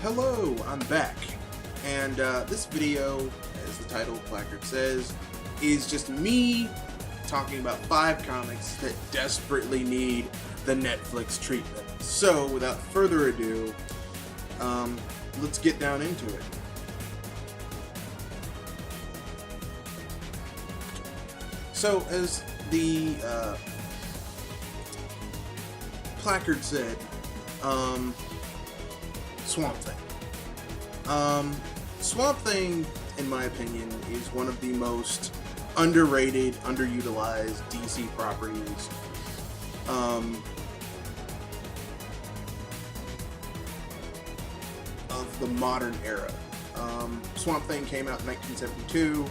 Hello, I'm back, and this video, as the title placard says, is just me talking about 5 comics that desperately need the Netflix treatment. So, without further ado, let's get down into it. So, as the placard said, Swamp Thing. Swamp Thing, in my opinion, is one of the most underrated, underutilized DC properties. Of the modern era. Swamp Thing came out in 1972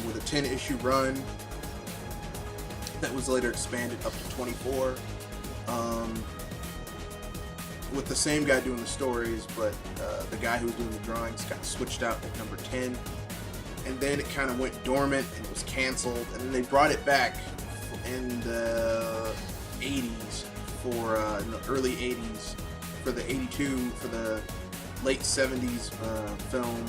with a 10-issue run that was later expanded up to 24. With the same guy doing the stories, but the guy who was doing the drawings got switched out at number 10, and then it kind of went dormant and it was canceled, and then they brought it back in the 80s in the early 80s for the 82 for the late 70s film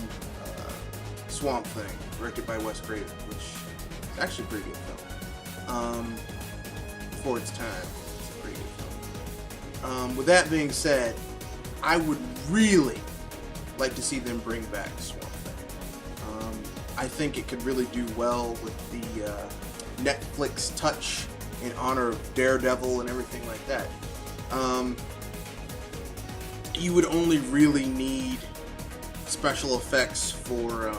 Swamp Thing, directed by Wes Craven, which is actually a pretty good film for its time. With that being said, I would really like to see them bring back Swamp Thing. I think it could really do well with the Netflix touch in honor of Daredevil and everything like that. You would only really need special effects for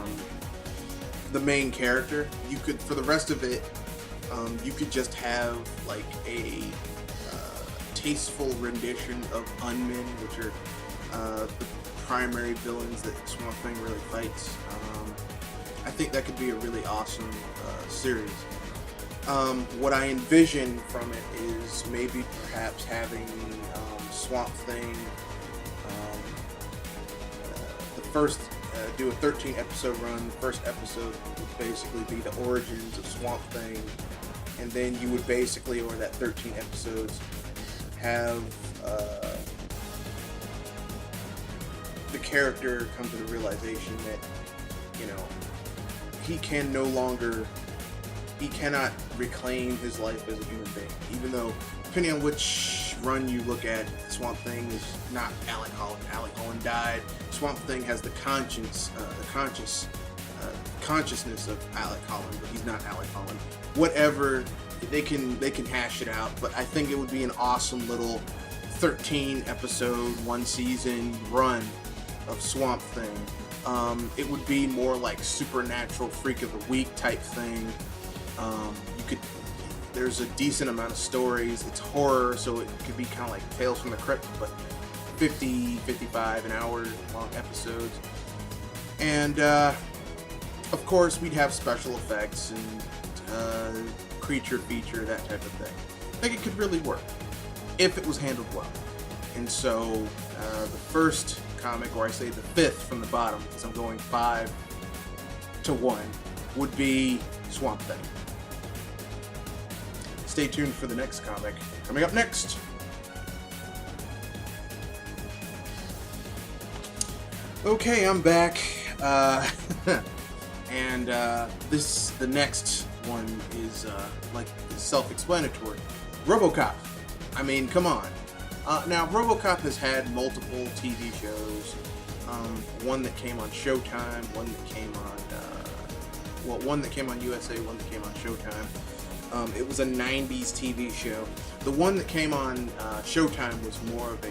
the main character. You could, for the rest of it, you could just have like a tasteful rendition of Unmen, which are the primary villains that Swamp Thing really fights. I think that could be a really awesome series. What I envision from it is maybe perhaps having Swamp Thing do a 13 episode run. The first episode would basically be the origins of Swamp Thing, and then you would basically, over that 13 episodes, have the character come to the realization that, you know, he cannot reclaim his life as a human being. Even though, depending on which run you look at, Swamp Thing is not Alec Holland. Alec Holland died. Swamp Thing has the consciousness of Alec Holland, but he's not Alec Holland. Whatever. They can hash it out, but I think it would be an awesome little 13 episode, 1 season run of Swamp Thing. It would be more like Supernatural Freak of the Week type thing. There's a decent amount of stories. It's horror, so it could be kind of like Tales from the Crypt, but 50, 55 an hour long episodes. And of course, we'd have special effects and creature feature, that type of thing. I think it could really work if it was handled well. And so the first comic, or I say the 5th from the bottom, because I'm going 5 to 1, would be Swamp Thing. Stay tuned for the next comic coming up next. Okay, I'm back, and the next one is self-explanatory. Robocop. I mean, come on. Now, Robocop has had multiple TV shows. One that came on Showtime, one that came on USA, one that came on Showtime. It was a 90s TV show. The one that came on Showtime was more of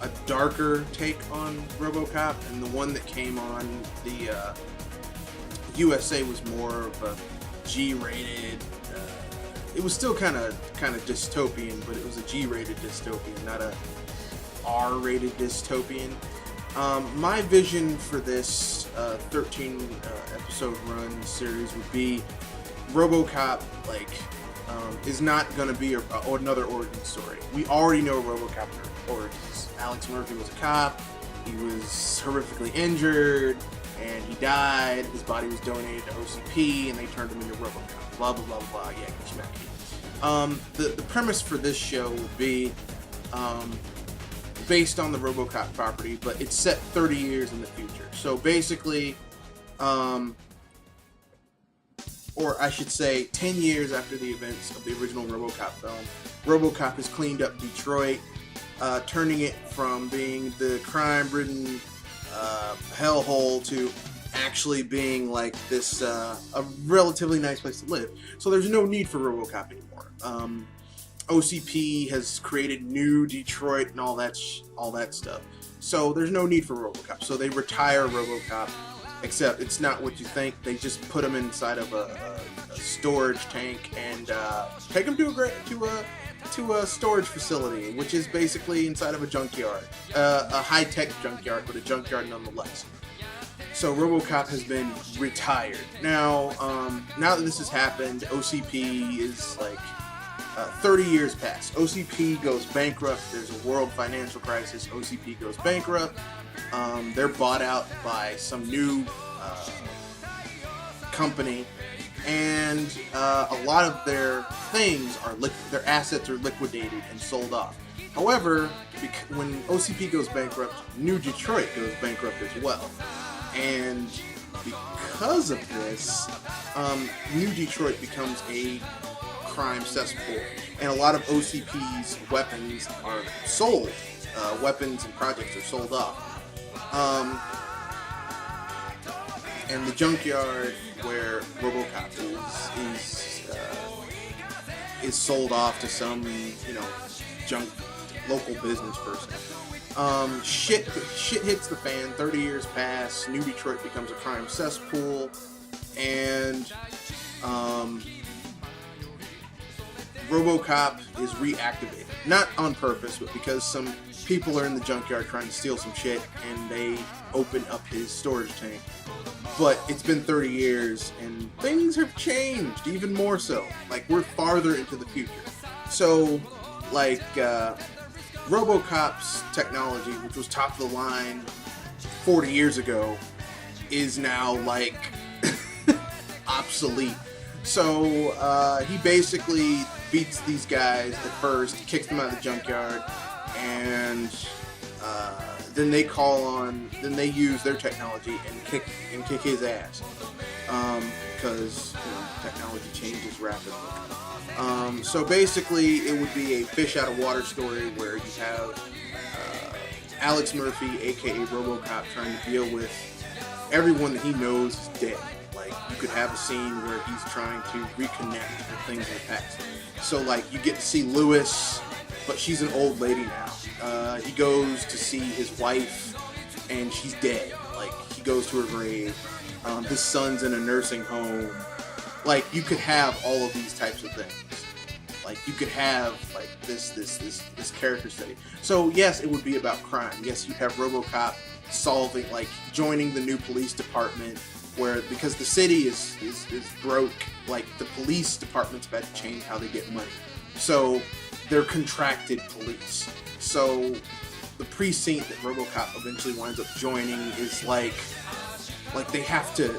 a darker take on Robocop, and the one that came on the USA was more of a G-rated. It was still kind of dystopian, but it was a G-rated dystopian, not a R-rated dystopian. My vision for this 13 episode run series would be Robocop is not going to be another origin story. We already know Robocop origins. Alex Murphy was a cop. He was horrifically injured, and he died. His body was donated to OCP, and they turned him into Robocop. Blah blah blah blah. Yeah, get you back here. The premise for this show would be based on the Robocop property, but it's set 30 years in the future. So basically, or I should say 10 years after the events of the original Robocop film, Robocop has cleaned up Detroit, turning it from being the crime-ridden hellhole to actually being like this a relatively nice place to live. So there's no need for Robocop anymore. OCP has created new Detroit and all that stuff. So there's no need for Robocop. So they retire Robocop, except it's not what you think. They just put him inside of a storage tank and take him to a storage facility, which is basically inside of a junkyard, a high-tech junkyard, but a junkyard nonetheless. So Robocop has been retired. Now that this has happened, OCP is like 30 years past. OCP goes bankrupt. There's a world financial crisis. OCP goes bankrupt. They're bought out by some new company, and a lot of their things are their assets are liquidated and sold off. However, when OCP goes bankrupt, New Detroit goes bankrupt as well. And because of this, New Detroit becomes a crime cesspool, and a lot of OCP's weapons are sold. Weapons and projects are sold off. And the junkyard where Robocop is sold off to some, local business person. Shit hits the fan. 30 years pass. New Detroit becomes a crime cesspool, and Robocop is reactivated. Not on purpose, but because some people are in the junkyard trying to steal some shit, and they open up his storage tank. But it's been 30 years, and things have changed, even more so. Like, we're farther into the future. So, like, Robocop's technology, which was top of the line 40 years ago, is now, like, obsolete. So, he basically beats these guys at first, kicks them out of the junkyard, and then they they use their technology and kick his ass, because technology changes rapidly. So basically, it would be a fish out of water story where you have Alex Murphy, aka Robocop, trying to deal with everyone that he knows is dead. Like, you could have a scene where he's trying to reconnect with things in the past. So, like, you get to see Lewis, but she's an old lady now. He goes to see his wife, and she's dead. Like, he goes to her grave. His son's in a nursing home. Like, you could have all of these types of things. Like, you could have, like, this character study. So, yes, it would be about crime. Yes, you'd have Robocop solving, like, joining the new police department, because the city is broke, like, the police department's about to change how they get money. So, they're contracted police. So, the precinct that Robocop eventually winds up joining is like they have to,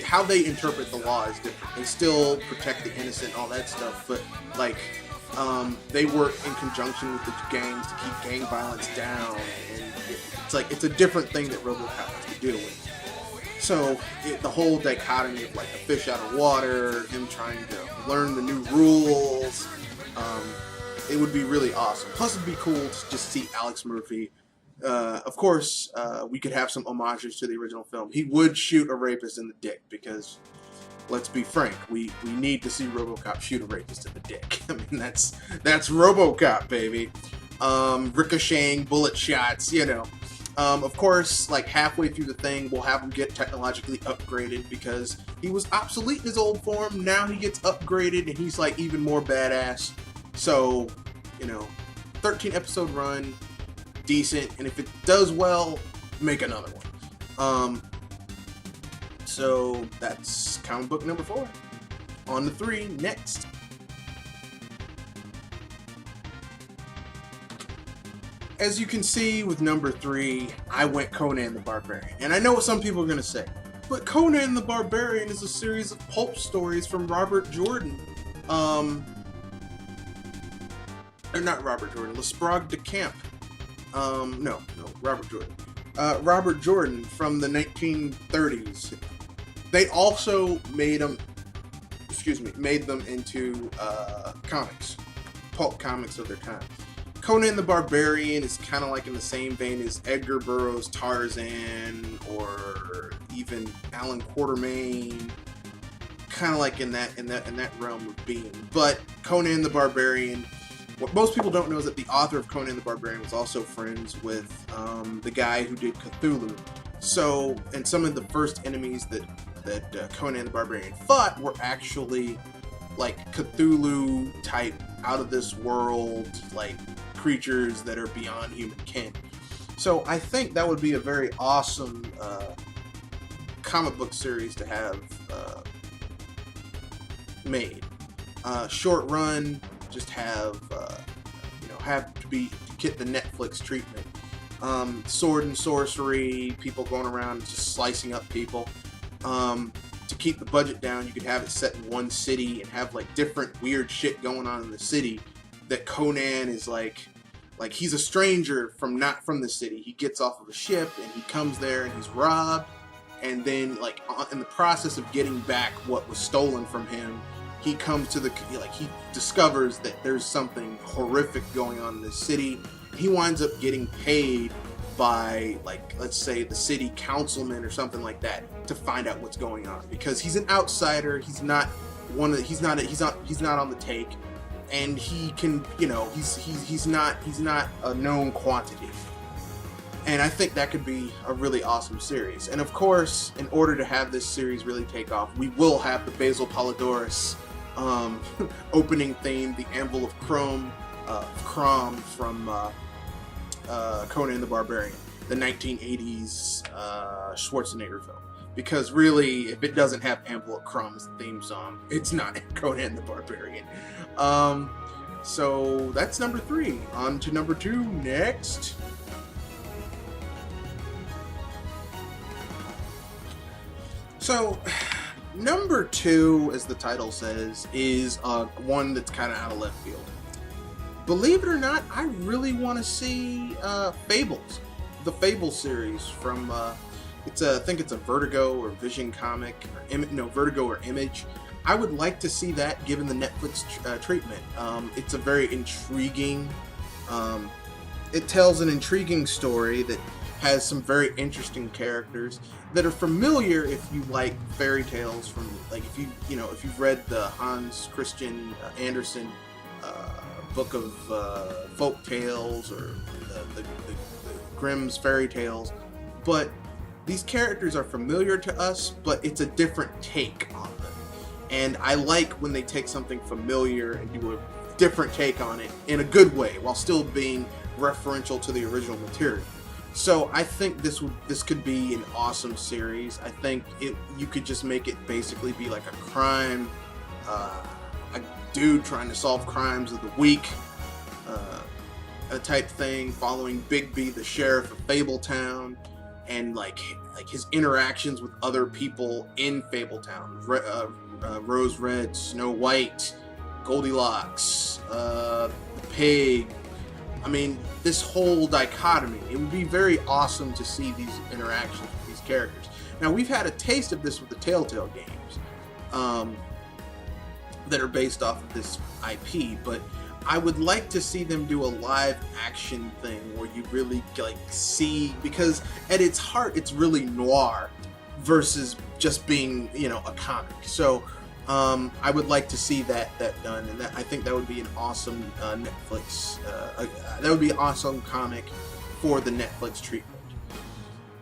how they interpret the law is different. They still protect the innocent, all that stuff, but, like, they work in conjunction with the gangs to keep gang violence down, and it's a different thing that Robocop has to deal with. So, the whole dichotomy of, like, a fish out of water, him trying to learn the new rules, it would be really awesome. Plus, it'd be cool to just see Alex Murphy. Of course, we could have some homages to the original film. He would shoot a rapist in the dick, because, let's be frank, we need to see Robocop shoot a rapist in the dick. I mean, that's Robocop, baby. Ricocheting bullet shots, Of course, like, halfway through the thing, we'll have him get technologically upgraded, because he was obsolete in his old form. Now he gets upgraded, and he's, like, even more badass. So, 13 episode run, decent, and if it does well, make another one. So that's comic book number 4. On to 3 next. As you can see with number 3, I went Conan the Barbarian. And I know what some people are going to say, but Conan the Barbarian is a series of pulp stories from Robert Jordan. Or not Robert Jordan, Lesprog de Camp. Robert Jordan. Robert Jordan from the 1930s. They also made them into comics, pulp comics of their time. Conan the Barbarian is kind of like in the same vein as Edgar Burroughs' Tarzan, or even Alan Quatermain, kind of like in that realm of being. But Conan the Barbarian, what most people don't know is that the author of Conan the Barbarian was also friends with the guy who did Cthulhu. So, and some of the first enemies that Conan the Barbarian fought were actually like Cthulhu type, out of this world, like creatures that are beyond human ken. So I think that would be a very awesome comic book series to have made. Short run, just have to get the Netflix treatment. Sword and sorcery, people going around just slicing up people. To keep the budget down, you could have it set in one city and have like different weird shit going on in the city. That Conan is like he's a stranger not from the city. He gets off of a ship and he comes there and he's robbed, and then like in the process of getting back what was stolen from him, he comes to he discovers that there's something horrific going on in this city. He winds up getting paid by, like, let's say the city councilman or something like that to find out what's going on, because he's an outsider. He's not on the take, and he can, he's not a known quantity. And I think that could be a really awesome series. And of course, in order to have this series really take off, we will have the Basil Polidorus opening theme, the Anvil of Crom from Conan the Barbarian, the 1980s Schwarzenegger film. Because really, if it doesn't have Anvil of Crom as the theme song, it's not Conan the Barbarian. So that's number 3. On to number 2 next. So, number 2, as the title says, is one that's kind of out of left field. Believe it or not, I really want to see Fables, the Fables series from. I think it's a Vertigo or Vision comic, Vertigo or Image. I would like to see that given the Netflix treatment. It's a very intriguing. It tells an intriguing story that has some very interesting characters that are familiar if you like fairy tales from, like, if you've read the Hans Christian Andersen book of folk tales, or the Grimm's fairy tales. But these characters are familiar to us, but it's a different take on them. And I like when they take something familiar and do a different take on it in a good way, while still being referential to the original material. So I think this could be an awesome series. I think you could just make it basically be like a crime, a dude trying to solve crimes of the week, a type thing, following Bigby, the sheriff of Fabletown, and like his interactions with other people in Fabletown. Rose Red, Snow White, Goldilocks, the pig. I mean, this whole dichotomy. It would be very awesome to see these interactions with these characters. Now, we've had a taste of this with the Telltale games that are based off of this IP, but I would like to see them do a live action thing where you really see, because at its heart, it's really noir versus just being, a comic. So I would like to see that done, and I think that would be an awesome Netflix. That would be an awesome comic for the Netflix treatment.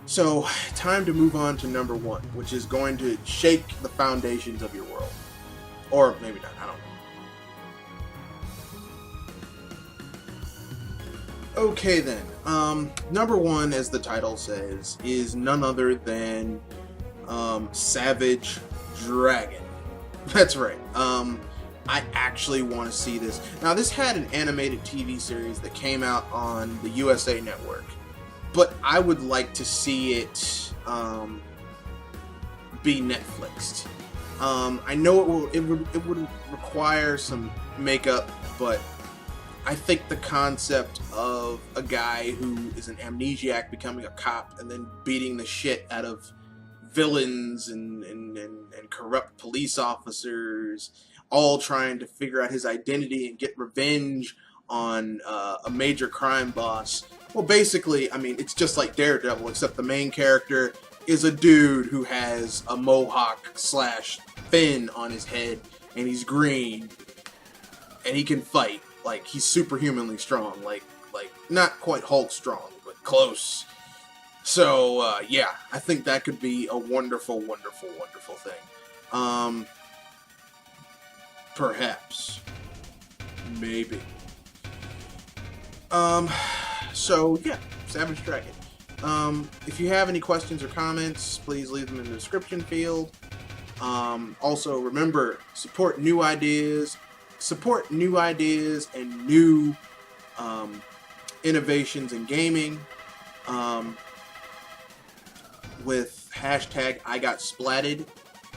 So, time to move on to number 1, which is going to shake the foundations of your world, or maybe not. I don't know. Okay then. Number 1, as the title says, is none other than Savage Dragon. That's right. I actually want to see this. Now, this had an animated TV series that came out on the USA Network, but I would like to see it be Netflixed. I know it would require some makeup, but I think the concept of a guy who is an amnesiac becoming a cop and then beating the shit out of villains and corrupt police officers, all trying to figure out his identity and get revenge on a major crime boss. Well, basically, I mean, it's just like Daredevil, except the main character is a dude who has a mohawk slash fin on his head, and he's green, and he can fight. Like, he's superhumanly strong. Like not quite Hulk strong, but close. So, yeah, I think that could be a wonderful, wonderful, wonderful thing. Perhaps. Maybe. So, yeah, Savage Dragon. If you have any questions or comments, please leave them in the description field. Also, remember, support new ideas and new innovations in gaming with hashtag #IGotSplatted.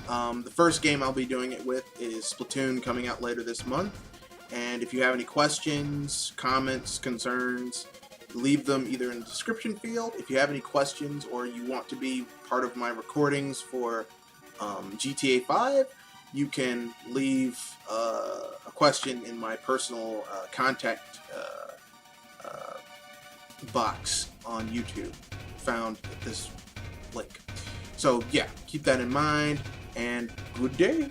The first game I'll be doing it with is Splatoon, coming out later this month. And if you have any questions, comments, concerns, leave them either in the description field. If you have any questions or you want to be part of my recordings for GTA 5, you can leave a question in my personal contact box on YouTube, found at this link. So yeah, keep that in mind, and good day.